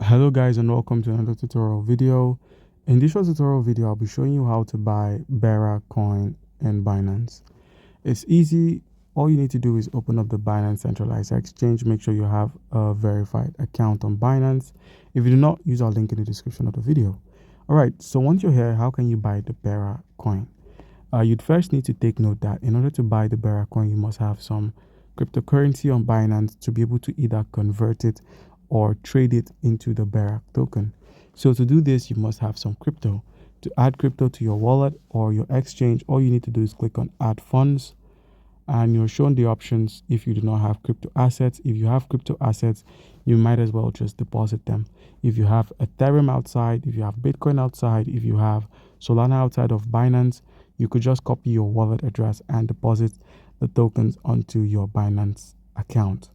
Hello guys, and welcome to another tutorial video. In this short tutorial video, I'll be showing you how to buy Bera Coin in Binance. It's easy. All you need to do is open up the Binance centralized exchange. Make sure you have a verified account on Binance. If you do not, use our link in the description of the video. Alright, so once you're here, how can you buy the Bera Coin? You'd first need to take note that in order to buy the Bera Coin, you must have some cryptocurrency on Binance to be able to either convert it or trade it into the Bera token. So to do this, you must have some crypto. To add crypto to your wallet or your exchange, all you need to do is click on add funds, and you're shown the options if you do not have crypto assets. If you have crypto assets, you might as well just deposit them. If you have Ethereum outside, if you have Bitcoin outside, if you have Solana outside of Binance, you could just copy your wallet address and deposit the tokens onto your Binance account.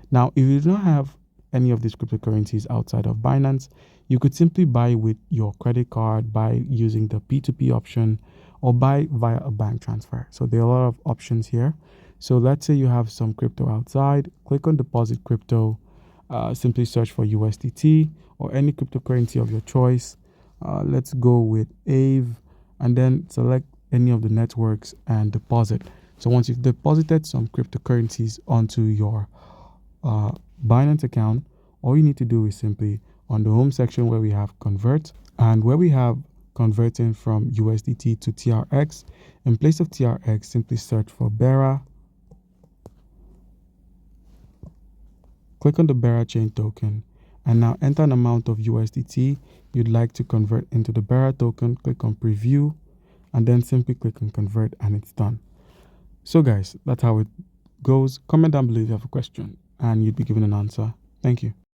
Now, if you do not have any of these cryptocurrencies outside of Binance, you could simply buy with your credit card, buy using the P2P option, or buy via a bank transfer. So there are a lot of options here. So let's say you have some crypto outside, click on deposit crypto, simply search for USDT or any cryptocurrency of your choice. Let's go with AVE, and then select any of the networks and deposit. So once you've deposited some cryptocurrencies onto your Binance account, all you need to do is simply on the home section where we have convert, and where we have converting from USDT to TRX, in place of TRX, simply search for Bera. Click on the Bera chain token and now enter an amount of USDT you'd like to convert into the Bera token. Click on preview and then simply click on convert, and it's done. So guys, that's how it goes. Comment down below if you have a question and you'd be given an answer. Thank you.